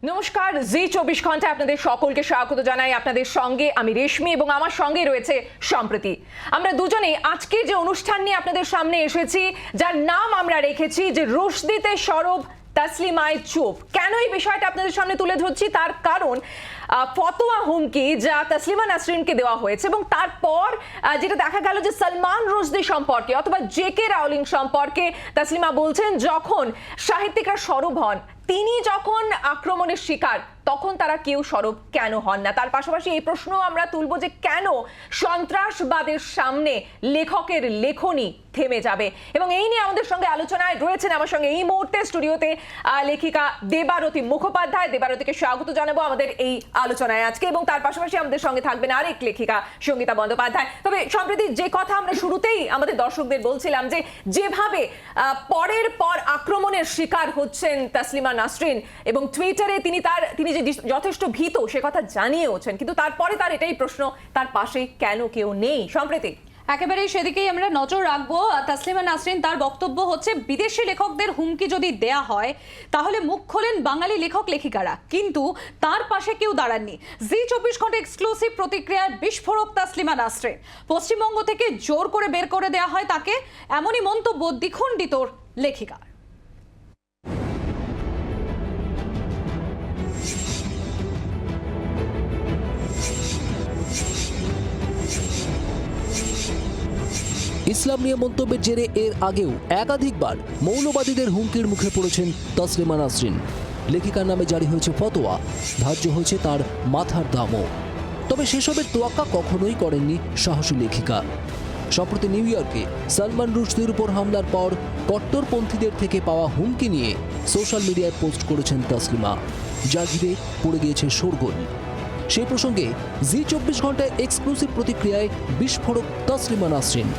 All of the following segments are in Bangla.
নমস্কার, জি 24 ঘন্টায় আপনাদের সকলকে স্বাগত জানাই। আপনাদের সঙ্গে আমি রেশমি এবং আমার সঙ্গে রয়েছে সম্প্রীতি। আমরা দুজনেই আজকে যে অনুষ্ঠান নিয়ে আপনাদের সামনে এসেছি, যার নাম আমরা রেখেছি যে রুশদিতে সরব তাসলিমায় চুপ। কেন এই বিষয়টা আপনাদের সামনে তুলে ধরছি তার কারণ ফতোয়া হুমকি যা তাসলিমা নাসরিনকে দেওয়া হয়েছে এবং তারপর যেটা দেখা গেল যে সালমান রুশদি সম্পর্কে অথবা জেকে রাউলিং সম্পর্কে তাসলিমা বলছেন যখন সাহিত্যিকরা সরব হন, তিনি যখন আক্রমণের শিকার তখন তারা কেউ সরব কেন হন না। তার পাশাপাশি এই প্রশ্ন আমরা তুলব যে কেন সন্ত্রাসবাদের সামনে লেখকের লেখনী থেমে যাবে, এবং এই নিয়ে আমাদের সঙ্গে আলোচনায় রয়েছেন আমার সঙ্গে এই মুহূর্তে স্টুডিওতে লেখিকা দেবারতী মুখোপাধ্যায়। দেবারতীকে স্বাগত জানাবো আমাদের এই আলোচনায় আজকে, এবং তার পাশাপাশি আমাদের সঙ্গে থাকবেন আরেক লেখিকা সঙ্গীতা বন্দ্যোপাধ্যায়। তবে সম্প্রতি যে কথা আমরা শুরুতেই আমাদের দর্শকদের বলছিলাম যে যেভাবে পরের পর আক্রমণের শিকার হচ্ছেন তাসলিমা নাসরিন এবং টুইটারে তিনি যে যথেষ্ট ভীত সে কথা জানিয়েওছেন, কিন্তু তারপরে তার এটাই প্রশ্ন, তার পাশে কেন কেউ নেই? সম্প্রীতি একেবারেই সেদিকেই আমরা নজর রাখবো। তাসলিমা নাসরিন তার বক্তব্য হচ্ছে বিদেশি লেখকদের হুমকি যদি দেয়া হয় তাহলে মুখ খোলেন বাঙালি লেখক লেখিকারা, কিন্তু তার পাশে কেউ দাঁড়াননি। জি 24 ঘন্টা এক্সক্লুসিভ প্রতিক্রিয়ায় বিস্ফোরক তাসলিমা নাসরিন। পশ্চিমবঙ্গ থেকে জোর করে বের করে দেয়া হয় তাকে, এমনই মন্তব্য দ্বিখণ্ডিতর লেখিকা। ইসলাম নিয়ে মন্তব্যের জেরে এর আগেও একাধিকবার মৌলবাদীদের হুমকির মুখে পড়েছেন তাসলিমা নাসরিন। লেখিকার নামে জারি হয়েছে ফতোয়া, ধার্য হয়েছে তার মাথার দামও। তবে সেসবের তোয়াক্কা কখনোই করেননি সাহসী লেখিকা। সম্প্রতি নিউ ইয়র্কে সালমান রুশদির উপর হামলার পর কট্টরপন্থীদের থেকে পাওয়া হুমকি নিয়ে সোশ্যাল মিডিয়ায় পোস্ট করেছেন তাসলিমা, যা ঘিরে পড়ে গিয়েছে শোরগোল। সেই প্রসঙ্গে জি 24 ঘন্টায় এক্সক্লুসিভ প্রতিক্রিয়ায় বিস্ফোরক তাসলিমা নাসরিন।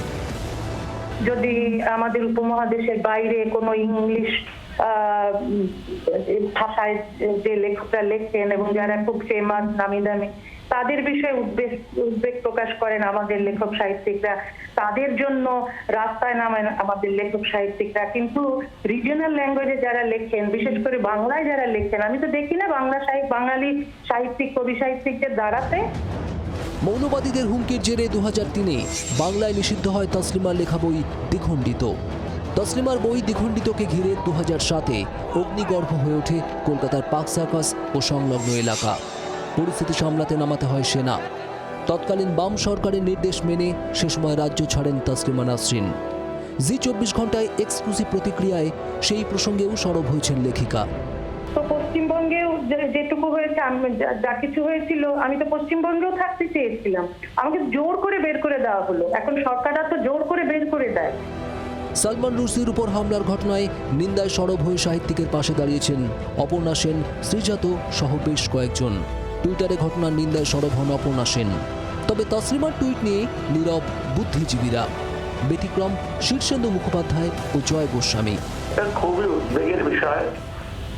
যদি আমাদের উপমহাদেশের বাইরে কোনো ইংলিশ ভাষায় যে লেখকরা লেখেন এবং যারা খুব ফেমাস নামি দামি, তাদের বিষয়ে উদ্বেগ প্রকাশ করেন আমাদের লেখক সাহিত্যিকরা, তাদের জন্য রাস্তায় নামেন আমাদের লেখক সাহিত্যিকরা, কিন্তু রিজিয়নাল ল্যাঙ্গুয়েজে যারা লেখেন, বিশেষ করে বাংলায় যারা লেখেন, আমি তো দেখি না বাঙালি সাহিত্যিক কবি সাহিত্যিকদের দাঁড়াতে। মৌলবাদীদের হুমকির জেরে 2003-এ বাংলায় নিষিদ্ধ হয় তাসলিমার লেখা বই দ্বিখণ্ডিত। তাসলিমার বই দ্বিখণ্ডিতকে ঘিরে 2007-এ অগ্নিগর্ভ হয়ে ওঠে কলকাতার পার্ক সার্কাস ও সংলগ্ন এলাকা। পরিস্থিতি সামলাতে নামাতে হয় সেনা। তৎকালীন বাম সরকারের নির্দেশ মেনে সে সময় রাজ্য ছাড়েন তাসলিমা নাসরিন। জি 24 ঘন্টায় এক্সক্লুসিভ প্রতিক্রিয়ায় সেই প্রসঙ্গেও সরব হয়েছেন লেখিকা। তো পশ্চিমবঙ্গেও যেটুকু হয়েছে, যা কিছু হয়েছিল, আমি তো পশ্চিমবঙ্গেও থাকতে চেয়েছিলাম, আমাকে জোর করে বের করে দেওয়া হলো। এখন সরকাররা তো জোর করে বের করে দেয়। সালমান রুশদির উপর হামলার ঘটনায় নিন্দায় সরব হয়ে সাহিত্যিকের পাশে দাঁড়িয়েছেন অপর্ণা সেন, শ্রীজাত সহ বেশ কয়েকজন। টুইটারে ঘটনার নিন্দায় সরব হন অপর্ণা সেন। তবে তাসলিমার টুইট নিয়ে নীরব বুদ্ধিজীবীরা। ব্যতিক্রম শীর্ষেন্দু মুখোপাধ্যায় ও জয় গোস্বামী। খুবই উদ্বেগের বিষয়।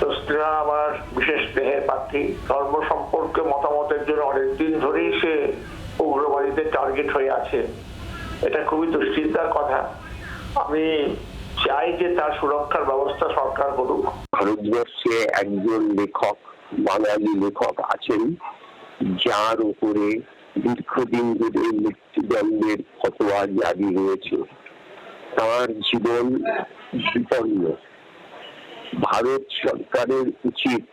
তাসলিমা আমার বিশেষ স্নেহের পাত্রী। ধর্ম সম্পর্কে মতামতের জন্য অনেকদিন ধরেই সে উগ্রবাদীতে টার্গেট হয়ে আছে। এটা খুবই দুশ্চিন্তার কথা। আমি চাই যে তার সুরক্ষার ব্যবস্থা সরকার করুক। ভারতবর্ষে একজন লেখক, বাঙালি লেখক আছেন যার উপরে দীর্ঘদিন ধরে মৃত্যুদণ্ডের ফতোয়া জারি রয়েছে। তার জীবন বিপন্ন। ভারত সরকারের উচিত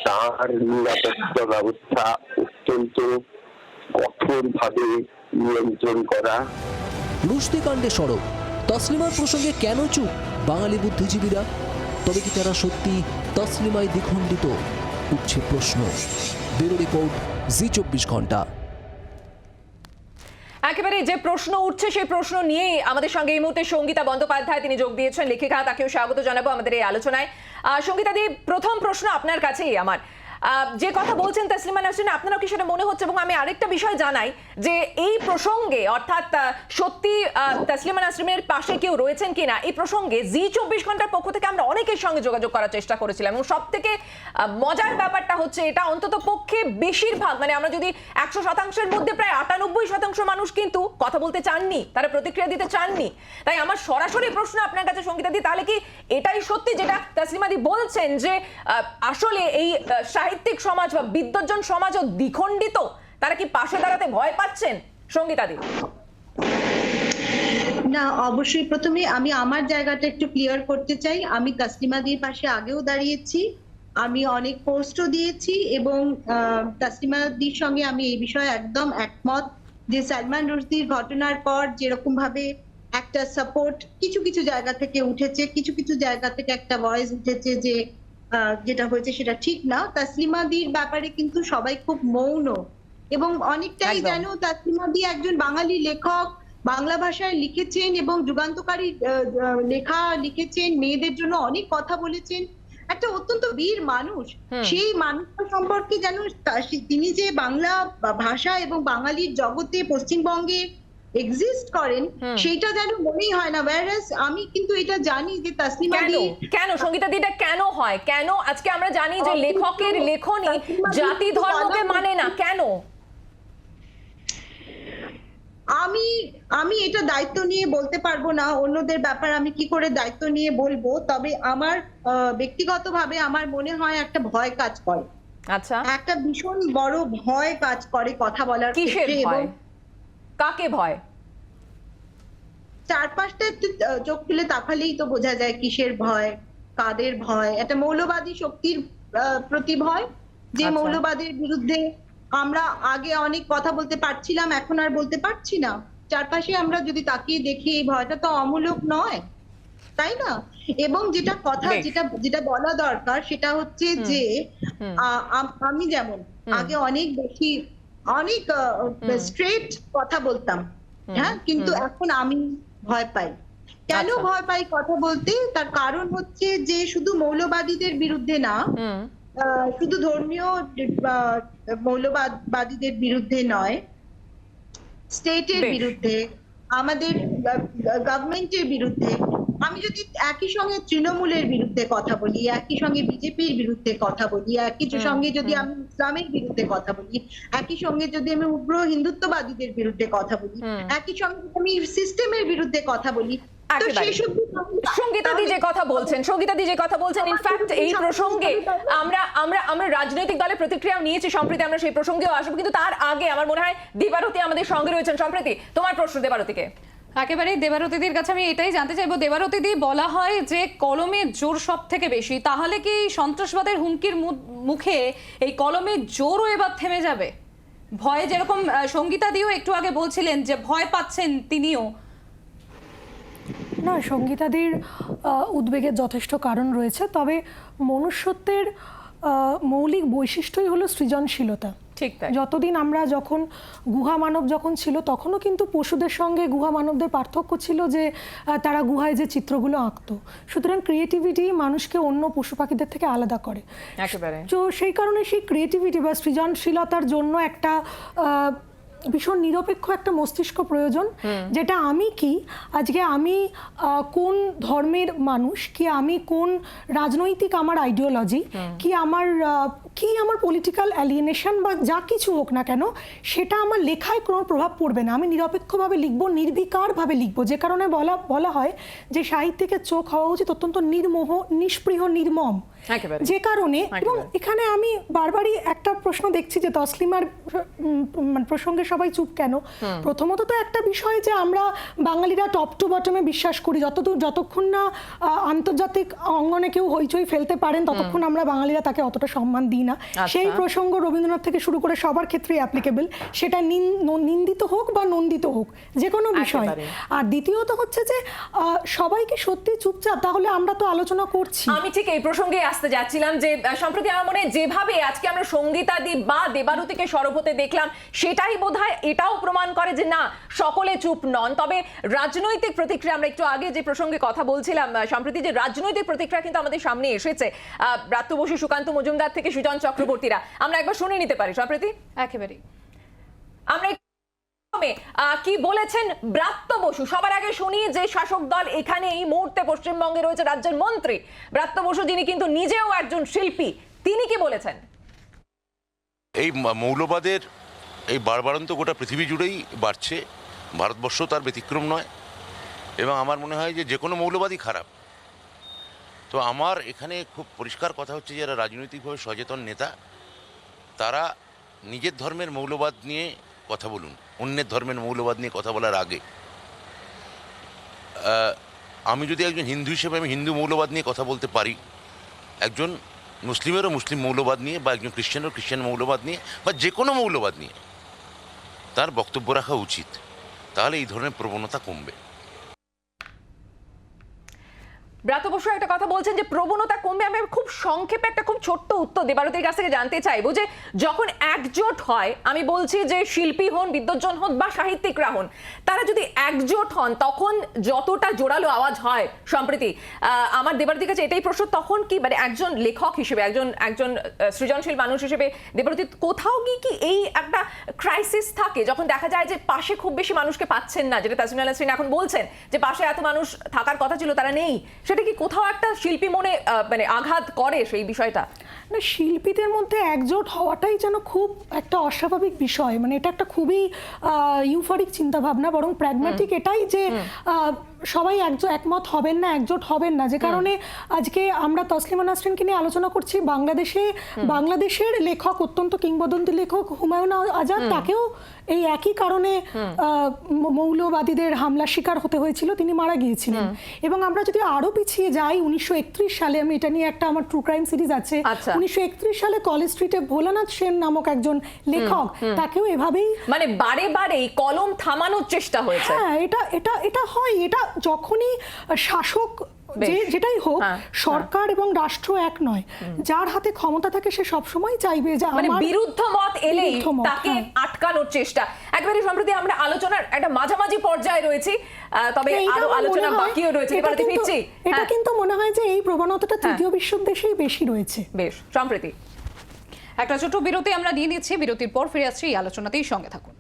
তার নিরাপত্তা ব্যবস্থা অত্যন্ত কঠোরভাবে নিয়ন্ত্রণ করা। রুশদি কাণ্ডে সরব, তাসলিমার প্রসঙ্গে কেন চুপ বাঙালি বুদ্ধিজীবীরা? তবে কি তারা সত্যি তাসলিমায় দ্বিখণ্ডিত? উঠছে প্রশ্ন। ব্যুরো রিপোর্ট, জি 24 ঘন্টা। একেবারে যে প্রশ্ন উঠছে সেই প্রশ্ন নিয়েই আমাদের সঙ্গে এই মুহূর্তে সঙ্গীতা বন্দ্যোপাধ্যায়, তিনি যোগ দিয়েছেন লেখিকা, তাকেও স্বাগত জানাবো আমাদের এই আলোচনায়। সঙ্গীতা দি, প্রথম প্রশ্ন আপনার কাছেই আমার। যে কথা বলছেন তাসলিমা নাসরিন, আপনারও কি সেটা মনে হচ্ছে? এবং আমি আরেকটা বিষয় জানাই যে এই প্রসঙ্গে অর্থাৎ সত্যি তাসলিমা নাসরিনের পাশে কেউ রয়েছেন কিনা এই প্রসঙ্গে জি24 ঘন্টার পক্ষ থেকে আমরা অনেকের সঙ্গে যোগাযোগ করার চেষ্টা করেছিলাম, এবং সব থেকে মজার ব্যাপারটা হচ্ছে এটা অন্তত পক্ষে বেশিরভাগ, মানে আমরা যদি 100%-এর মধ্যে প্রায় 98% মানুষ কিন্তু কথা বলতে চাননি, তারা প্রতিক্রিয়া দিতে চাননি। তাই আমার সরাসরি প্রশ্ন আপনার কাছে সঙ্গীতা দি, তাহলে কি এটাই সত্যি যেটা তাসলিমা দি বলছেন যে আসলে এই সাহিত্যিক সমাজ বা বিদ্বজ্জন সমাজও দ্বিখণ্ডিত, তারা কি পাশে দাঁড়াতে ভয় পাচ্ছেন? সঙ্গীতা দি। না, অবশ্যই প্রথমে আমি আমার জায়গাটা একটু ক্লিয়ার করতে চাই। আমি তাসলিমা দির পাশে আগেও দাঁড়িয়েছি, আমি অনেক পোস্টও দিয়েছি, এবং তাসলিমা দির সঙ্গে আমি এই বিষয়ে একদম একমত যে সালমান রুশদির ঘটনার পর যেরকম ভাবে একটা সাপোর্ট কিছু কিছু জায়গা থেকে উঠেছে, কিছু কিছু জায়গা থেকে একটা ভয়েস উঠেছে যে যেটা হয়েছে সেটা ঠিক না। তাসলিমা দির ব্যাপারে কিন্তু সবাই খুব মৌন, এবং অনেকটাই একদম। যেন তাসলিমা দি একজন বাঙালি লেখক, বাংলা ভাষায় লিখেছেন এবং যুগান্তকারী লেখা লিখেছেন, মেয়েদের জন্য অনেক কথা বলেছেন, একটা অত্যন্ত বীর মানুষ। সেই মানুষটা সম্পর্কে যেন তিনি যে বাংলা ভাষা এবং বাঙালির জগতে পশ্চিমবঙ্গে এক্সিস্ট করেন সেইটা যেন মনেই হয় না। whereas আমি কিন্তু এটা জানি যে তাসলিমা কেন দি কেন সঙ্গীতা দি, এটা কেন হয়? কেন আজকে আমরা জানি যে লেখকের লেখনী জাতি ধর্মকে মানে না, কেন? আমি এটা দায়িত্ব নিয়ে বলতে পারবো না, অন্যদের ব্যাপার আমি কি করে দায়িত্ব নিয়ে বলবো। তবে আমার ব্যক্তিগতভাবে আমার মনে হয় একটা ভয় কাজ করে, আচ্ছা, একটা ভীষণ বড় ভয় কাজ করে কথা বলার কিসের ক্ষেত্রে, এবং ভয়? কাকে ভয়? চারপাশটা একটু চোখ খুলে তাকালেই তো বোঝা যায় কিসের ভয়, কাদের ভয়। একটা মৌলবাদী শক্তির প্রতি ভয়, যে আচ্ছা। মৌলবাদের বিরুদ্ধে আমরা আগে অনেক কথা বলতে পারছিলাম, এখন আর বলতে পারছি না। চারপাশে আমরা যদি তাকিয়ে দেখি এই ভয়টা তো অমূলক নয়, তাই না? এবং যেটা কথা বেশ। যেটা বলা দরকার সেটা হচ্ছে যে আমি যেমন আগে অনেক বেশি অনেক স্ট্রেট কথা বলতাম, হ্যাঁ, কিন্তু এখন আমি ভয় পাই। কেন আচ্ছা। ভয় পাই কথা বলতে? তার কারণ হচ্ছে যে শুধু মৌলবাদীদের বিরুদ্ধে না, শুধু ধর্মীয় মৌলবাদীদের বিরুদ্ধে নয়, স্টেটের বেশ। বিরুদ্ধে, আমাদের গভর্নমেন্টের বিরুদ্ধে। আমি যদি একই সঙ্গে তৃণমূলের বিরুদ্ধে কথা বলি, একই সঙ্গে বিজেপির বিরুদ্ধে কথা বলি, একই সঙ্গে যদি আমি ইসলামের বিরুদ্ধে কথা বলি, একই সঙ্গে যদি আমি উগ্র হিন্দুত্ববাদীদের বিরুদ্ধে কথা বলি, একই সঙ্গে যদি আমি সিস্টেমের বিরুদ্ধে কথা বলি, তো একেবারে। সেসব সঙ্গীতা দি যে কথা বলছেন ইনফ্যাক্ট এই প্রসঙ্গে আমরা রাজনৈতিক দলের প্রতিক্রিয়া নিয়েছি, সম্প্রতি আমরা সেই প্রসঙ্গেও আসবো, কিন্তু তার আগে আমার মনে হয় দেবারতী আমাদের সঙ্গে রয়েছেন। সম্প্রতি তোমার প্রশ্ন দেবারতীকে। একেবারে দেবারতীদির কাছে আমি এটাই জানতে চাইবো। দেবারতীদি, বলা হয় যে কলমের জোর সব থেকে বেশি, তাহলে কি সন্ত্রাসবাদের হুমকির মুখে এই কলমের জোরও এবার থেমে যাবে? ভয়ে, যেরকম সঙ্গীতা দিও একটু আগে বলছিলেন যে ভয় পাচ্ছেন তিনিও। না, সঙ্গীতাদির উদ্বেগের যথেষ্ট কারণ রয়েছে, তবে মনুষ্যত্বের মৌলিক বৈশিষ্ট্যই হলো সৃজনশীলতা। ঠিক তাই। যতদিন আমরা যখন গুহা মানব যখন ছিল তখনও কিন্তু পশুদের সঙ্গে গুহা মানবদের পার্থক্য ছিল যে তারা গুহায় যে চিত্রগুলো আঁকতো। সুতরাং ক্রিয়েটিভিটি মানুষকে অন্য পশু পাখিদের থেকে আলাদা করে। একেবারে। তো সেই কারণে সেই ক্রিয়েটিভিটি বা সৃজনশীলতার জন্য একটা ভীষণ নিরপেক্ষ একটা মস্তিষ্ক প্রয়োজন, যেটা আমি কি আজকে আমি কোন ধর্মের মানুষ, কি আমি কোন রাজনৈতিক আমার আইডিওলজি, কি আমার পলিটিক্যাল অ্যালিয়েনেশন বা যা কিছু হোক না কেন, সেটা আমার লেখায় কোনো প্রভাব পড়বে না। আমি নিরপেক্ষভাবে লিখবো, নির্বিকারভাবে লিখবো। যে কারণে বলা হয় যে সাহিত্যিকের চোখ হওয়া উচিত অত্যন্ত নির্মোহ, নিষ্পৃহ, নির্মম। যে কারণে, এবং এখানে আমি বারবারই একটা প্রশ্ন দেখছি যে তসলিমার প্রসঙ্গে সবাই চুপ কেন? প্রথমত তো একটা বিষয় যে আমরা বাঙালিরা টপ টু বটমে বিশ্বাস করি, যতক্ষণ না আন্তর্জাতিক অঙ্গনে কেউ হইচই ফেলতে পারেন ততক্ষণ আমরা বাঙালিরা তাকে অতটা সম্মান দিই না। সেই প্রসঙ্গ রবীন্দ্রনাথ থেকে শুরু করে সবার ক্ষেত্রেই অ্যাপ্লিকেবল, সেটা নিন্দিত হোক বা নন্দিত হোক, যে কোনো বিষয়। আর দ্বিতীয়ত হচ্ছে যে সবাইকে সত্যি চুপচাপ, তাহলে আমরা তো আলোচনা করছি। আমি ঠিক এই প্রসঙ্গে আসতে যাচ্ছিলাম যে সম্প্রতি আমার মনে হয় যেভাবে আজকে আমরা সঙ্গীতাদি বা দেবারতীকে সরব হতে দেখলাম, সেটাই বোধহয় এটাও প্রমাণ করে যে না, সকলে চুপ নন। তবে রাজনৈতিক প্রতিক্রিয়া, আমরা একটু আগে যে প্রসঙ্গে কথা বলছিলাম সম্প্রতি, যে রাজনৈতিক প্রতিক্রিয়া কিন্তু আমাদের সামনে এসেছে ব্রাত্য বসু, সুকান্ত মজুমদার থেকে সুজন চক্রবর্তীরা। আমরা একবার শুনে নিতে পারি সম্প্রতি? একেবারেই আমরা কি বলেছেন ব্রাত্য বসু। সবার আগে শুনি যে শাসক দল এখানে এই মুহূর্তে পশ্চিমবঙ্গে রয়েছে রাজ্যের মন্ত্রী ব্রাত্য বসু, যিনি কিন্তু নিজেও একজন শিল্পী। তিনি কি বলেছেন? এই মৌলবাদের এই বাড়বাড়ন্ত গোটা পৃথিবী জুড়েই বাড়ছে, ভারতবর্ষ তার ব্যতিক্রম নয়। এবং আমার মনে হয় যে কোনো মৌলবাদই খারাপ। তো আমার এখানে খুব পরিষ্কার কথা হচ্ছে, যারা রাজনৈতিকভাবে সচেতন নেতা, তারা নিজের ধর্মের মৌলবাদ নিয়ে কথা বলুন, অন্যের ধর্মের মৌলবাদ নিয়ে কথা বলার আগে। আমি যদি একজন হিন্দু হিসেবে আমি হিন্দু মৌলবাদ নিয়ে কথা বলতে পারি, একজন মুসলিমেরও মুসলিম মৌলবাদ নিয়ে, বা একজন খ্রিশ্চানেরও খ্রিশ্চান মৌলবাদ নিয়ে, বা যে কোনো মৌলবাদ নিয়ে তার বক্তব্য রাখা উচিত। তাহলে এই ধরনের প্রবণতা কমবে। ব্রাত্য বসু একটা কথা বলছেন যে প্রবণতা কমবে। আমি খুব সংক্ষেপে একটা খুব ছোট্ট উত্তর দেবারতীর কাছ থেকে জানতে চাইবো যে যখন একজোট হয়, আমি বলছি যে শিল্পী হন, বিদ্বজ্জন হন বা সাহিত্যিকরা হন, তারা যদি একজোট হন তখন যতটা জোরালো আওয়াজ হয় সম্প্রতি, আমার দেবারতীর কাছে এটাই প্রশ্ন, তখন কি মানে একজন লেখক হিসেবে, একজন সৃজনশীল মানুষ হিসেবে দেবারতী কোথাও কি এই একটা ক্রাইসিস থাকে যখন দেখা যায় যে পাশে খুব বেশি মানুষকে পাচ্ছেন না, যেটা তাসলিমা নাসরিন এখন বলছেন যে পাশে এত মানুষ থাকার কথা ছিল তারা নেই, সেটা কি কোথাও একটা শিল্পী মনে মানে আঘাত করে সেই বিষয়টা? না, শিল্পীদের মধ্যে একজোট হওয়াটাই যেন খুব একটা অস্বাভাবিক বিষয়। মানে এটা একটা খুবই ইউফোরিক চিন্তা ভাবনা, বরং প্র্যাগম্যাটিক এটাই যে সবাই একমত হবেন না, একজোট হবেন না। যে কারণে আজকে আমরা তসলিমা নাসরিনকে নিয়ে আলোচনা করছি, বাংলাদেশের লেখক, অত্যন্ত কিংবদন্তি লেখক হুমায়ুন আজাদ, তাকেও এই একই কারণে মৌলবাদীদের হামলার শিকার হতে হয়েছিল, তিনি মারা গিয়েছিলেন। এবং আমরা যদি আরো পিছিয়ে যাই 1931 সালে, আমি এটা নিয়ে একটা আমার ট্রু ক্রাইম সিরিজ আছে, 1931 সালে কলেজ স্ট্রিটে ভোলানাথ সেন নামক একজন লেখক, তাকেও এভাবেই মানে বারে বারে কলম থামানোর চেষ্টা হয়েছে। হ্যাঁ, এটা হয়। এটা যখনই শাসক যেটাই হোক, সরকার এবং রাষ্ট্র এক নয়, যার হাতে ক্ষমতা থাকে সে সবসময় চাইবে যে মানে বিরুদ্ধ মত এলেই তাকে আটকানোর চেষ্টা। একেবারে সম্প্রতি আমরা আলোচনার একটা মাঝামাঝি পর্যায়ে রয়েছি, তবে আরো আলোচনা বাকিও রয়েছে। এটা কিন্তু মনে হয় যে এই প্রবণতাটা তৃতীয় বিশ্বের দেশেই বেশি রয়েছে। বেশ, সম্প্রতি একটা ছোট বিরতি আমরা নিয়ে নিচ্ছি, বিরতির পর ফিরে আসছি এই আলোচনাতেই, সঙ্গে থাকুন।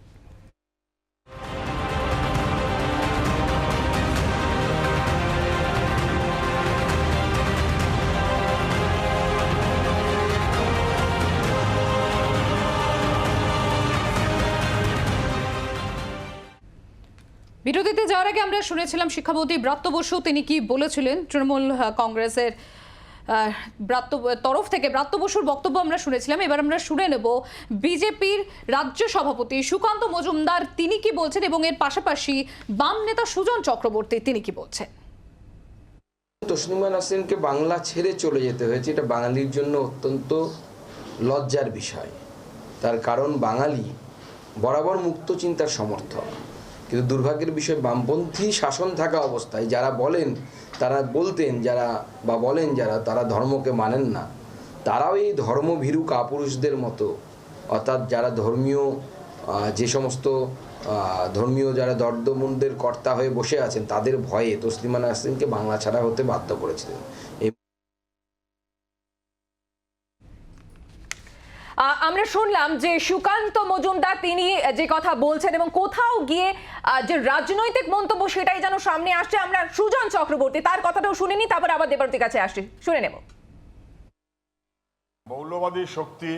বিরতিতে যাওয়ার আগে আমরা শুনেছিলাম শিক্ষামন্ত্রী ব্রাত্য বসু, তিনি কি বলেছিলেন। তৃণমূল কংগ্রেসের তরফ থেকে ব্রাত্য বসুর বক্তব্য আমরা শুনেছিলাম। এবার আমরা শুনে নেব বিজেপির রাজ্য সভাপতি সুকান্ত মজুমদার তিনি কি বলছেন, এবং এর পাশাপাশি বাম নেতা সুজন চক্রবর্তী তিনি কি বলছেন। তসলিমা নাসরিনকে বাংলা ছেড়ে চলে যেতে হয়েছে, এটা বাঙালির জন্য অত্যন্ত লজ্জার বিষয়। তার কারণ বাঙালি বরাবর মুক্ত চিন্তার সমর্থক, কিন্তু দুর্ভাগ্যের বিষয় বামপন্থী শাসন থাকা অবস্থায় যারা বলেন, তারা বলতেন যারা বা বলেন যারা, তারা ধর্মকে মানেন না, তারাও এই ধর্মভীরু কাপুরুষদের মতো, অর্থাৎ যারা ধর্মীয় যে সমস্ত ধর্মীয় যারা দর্দমুন্ডের কর্তা হয়ে বসে আছেন, তাদের ভয়ে তসলিমা নাসরিনকে বাংলা ছাড়া হতে বাধ্য করেছিলেন। আমরা শুনলাম যে সুকান্ত মজুমদার তিনি যে কথা বলছেন, এবং কোথাও গিয়ে যে রাজনৈতিক মন্তব্য সেটাই যেন সামনে আসছে। আমরা সুজন চক্রবর্তী তার কথাটাও শুনে নি, তারপর আবার দেবারতীর কাছে আসছি, শুনে নেব। মৌলবাদী শক্তি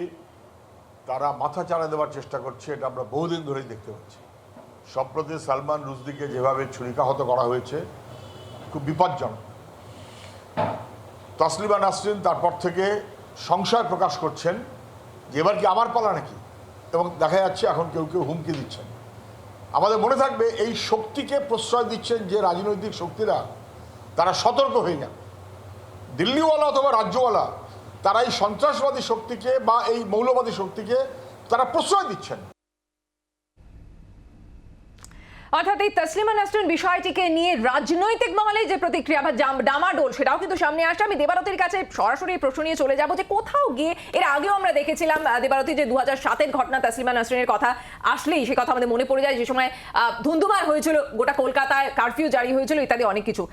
তারা মাথা চাড়া দেওয়ার চেষ্টা করছে, এটা আমরা বহুদিন ধরেই দেখতে পাচ্ছি। সম্প্রতি সালমান রুশদিকে যেভাবে ছুরিকাহত করা হয়েছে, খুব বিপজ্জনক। তসলিমা নাসরিন তারপর থেকে সংশয় প্রকাশ করছেন যে এবার কি আমার পালা নাকি, এবং দেখা যাচ্ছে এখন কেউ কেউ হুমকি দিচ্ছেন। আমাদের মনে থাকবে এই শক্তিকে প্রশ্রয় দিচ্ছেন যে রাজনৈতিক শক্তিরা, তারা সতর্ক হয়ে যান। দিল্লিওয়ালা অথবা রাজ্যওয়ালা তারা এই সন্ত্রাসবাদী শক্তিকে বা এই মৌলবাদী শক্তিকে তারা প্রশ্রয় দিচ্ছেন। অর্থাৎ এই তসলিমা নাসরিন বিষয়টিকে নিয়ে রাজনৈতিক মহলে যে প্রতিক্রিয়া বা ডামাডোল সেটাও কিন্তু সামনে আসছে। আমি দেবারতির কাছে সরাসরি প্রশ্ন নিয়ে চলে যাব যে কোথাও গিয়ে এর আগেও আমরা দেখেছিলাম দেবারতি যে 2007-এর ঘটনা তসলিমা নাসরিনের কথা আসলেই সে কথা আমাদের মনে পড়ে যায়, যে সময় ধুন্ধুমার হয়েছিল, গোটা কলকাতায় কারফিউ জারি হয়েছিল ইত্যাদি অনেক কিছু।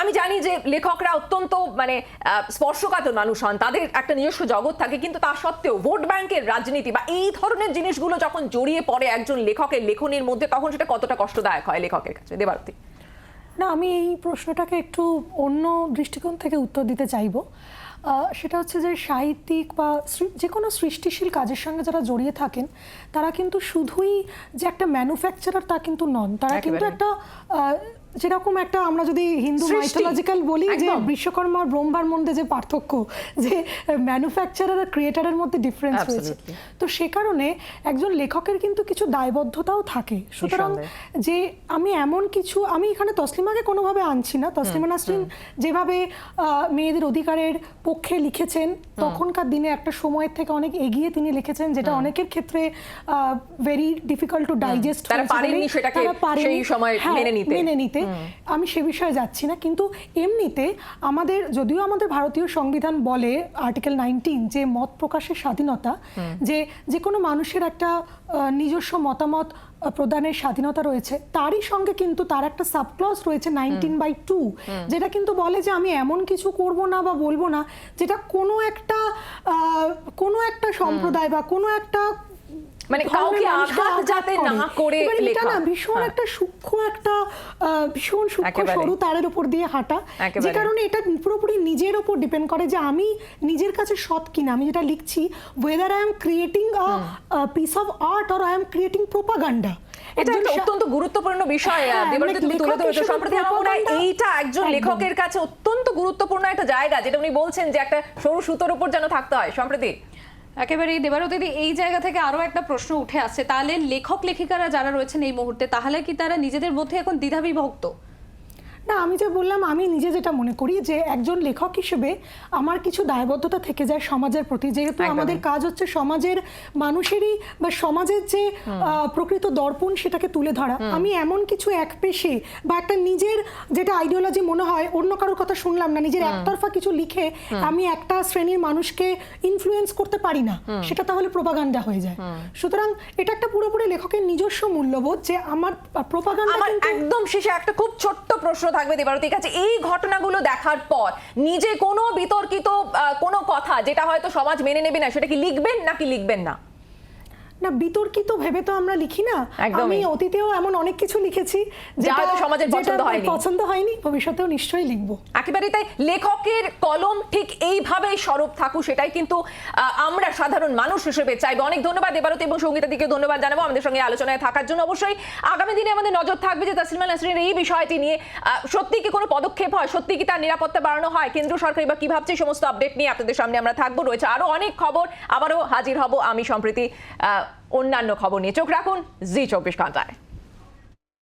আমি জানি যে লেখকরা অত্যন্ত মানে স্পর্শকাতর মানুষ হন, তাদের একটা নিজস্ব জগৎ থাকে, কিন্তু তা সত্ত্বেও ভোট ব্যাংকের রাজনীতি বা এই ধরনের জিনিসগুলো যখন জড়িয়ে পড়ে একজন লেখকের লেখনীর মধ্যে, তখন সেটা কতটা কষ্টদায়ক হয় লেখকের কাছে? দেবারতি। না, আমি এই প্রশ্নটাকে একটু অন্য দৃষ্টিকোণ থেকে উত্তর দিতে চাইবো। সেটা হচ্ছে যে সাহিত্যিক বা যে কোনো সৃষ্টিশীল কাজের সঙ্গে যারা জড়িয়ে থাকেন তারা কিন্তু শুধুই যে একটা ম্যানুফ্যাকচারার তা কিন্তু নন, তারা কিন্তু একটা যেরকম একটা আমরা যদি হিন্দু মাইথোলজিক্যাল বলি যে বিশ্বকর্মা আর ব্রহ্মার মধ্যে যে পার্থক্য, যে ম্যানুফ্যাকচারার আর ক্রিয়েটারের মধ্যে ডিফারেন্স রয়েছে, তো সে কারণে একজন লেখকের কিন্তু কিছু দায়বদ্ধতাও থাকে। সুতরাং যে আমি এমন কিছু, আমি এখানে তসলিমাকে কোনোভাবে আনছি না, তসলিমা নাসরিন যেভাবে মেয়েদের অধিকারের পক্ষে লিখেছেন তখনকার দিনে একটা সময়ের থেকে অনেক এগিয়ে তিনি লিখেছেন, যেটা অনেকের ক্ষেত্রে ভেরি ডিফিকাল্ট টু ডাইজেস্ট, তারা পারেননি সেটাকে সেই সময় মেনে নিতে। আমি সে বিষয়ে যাচ্ছি না, কিন্তু এমনিতে আমাদের যদিও আমাদের ভারতীয় সংবিধান বলে আর্টিকেল 19 যে মত প্রকাশের স্বাধীনতা, যে কোনো মানুষের একটা নিজস্ব মতামত প্রদানের স্বাধীনতা রয়েছে, তারই সঙ্গে কিন্তু তার একটা সাবক্লজ রয়েছে 19/2, যেটা কিন্তু বলে যে আমি এমন কিছু করব না বা বলবো না যেটা কোনো একটা সম্প্রদায় বা কোনো একটা মানে কাউকে আঘাত যাতে না করে লেখা। এটা না ভীষণ একটা সূক্ষ্ম সরু তারের উপর দিয়ে হাঁটা, যে কারণে এটা পুরোপুরি নিজের উপর ডিপেন্ড করে যে আমি নিজের কাছে সৎ কিনা, আমি যেটা লিখছি whether I am creating a piece of art or I am creating propaganda। এটা একটা অত্যন্ত গুরুত্বপূর্ণ বিষয় দেবারতি তুমি তুলে ধরেছো। সম্প্রতি আমার মনে হয় এইটা একজন লেখকের কাছে অত্যন্ত গুরুত্বপূর্ণ একটা জায়গা, যেটা উনি বলছেন যে একটা সরু সুতোর উপর যেন থাকতে হয়। সম্প্রতি একেবারেই দেবারতি, এই জায়গা থেকে আরো একটা প্রশ্ন উঠে আসছে, তাহলে লেখক লেখিকারা যারা রয়েছেন এই মুহূর্তে, তাহলে কি তারা নিজেদের মধ্যে এখন দ্বিধাবিভক্ত? না, আমি যে বললাম, আমি নিজে যেটা মনে করি যে একজন লেখক হিসেবে আমার কিছু দায়বদ্ধতা থেকে যায় সমাজের প্রতি, যেহেতু আমাদের কাজ হচ্ছে সমাজের মানুষেরই বা সমাজের যে প্রকৃত দর্পণ সেটাকে তুলে ধরা। আমি এমন কিছু একপেশে বা একটা নিজের যেটা আইডিওলজি মনে হয় অন্য কারোর কথা শুনলাম না, নিজের একতরফা কিছু লিখে আমি একটা শ্রেণীর মানুষকে ইনফ্লুয়েন্স করতে পারি না, সেটা তাহলে প্রোপাগান্ডা হয়ে যায়। সুতরাং এটা একটা পুরোপুরি লেখকের নিজস্ব মূল্যবোধ যে আমার প্রোপাগান্ডা। একদম শেষে একটা খুব ছোট্ট প্রশ্ন থাকবে দেবারতির কাছে, এই ঘটনাগুলো দেখার পর নিজে কোনো বিতর্কিত কোনো কথা যেটা হয়তো সমাজ মেনে নেবে না, সেটা কি লিখবেন নাকি লিখবেন না? না, বিতর্কিত ভেবে তো আমরা লিখি না। আমি অতীতেও এমন অনেক কিছু লিখেছি যেটা সমাজের পছন্দ হয়নি, ভবিষ্যতেও নিশ্চয়ই লিখবো। একেবারেই তাই, লেখকের কলম ঠিক এইভাবেই সরব থাকুক, সেটাই কিন্তু আমরা সাধারণ মানুষ হিসেবে চাইবো। অনেক ধন্যবাদ দেবারতি এবং সঙ্গীতাদিকে ধন্যবাদ জানাবো আমাদের সঙ্গে আলোচনায় থাকার জন্য। অবশ্যই আগামী দিনে আমাদের নজর থাকবে যে তসলিমা নাসরিনের এই বিষয়টি নিয়ে সত্যি কি কোনো পদক্ষেপ হয়, সত্যি কি তার নিরাপত্তা বাড়ানো হয়, কেন্দ্র সরকার বা কি ভাবছে, সমস্ত আপডেট নিয়ে আপনাদের সামনে আমরা থাকবো। রয়েছে আরো অনেক খবর, আবারও হাজির হব আমি সম্প্রতি অন্যান্য খবর নিয়ে। চোখ রাখুন জি 24 ঘন্টায়।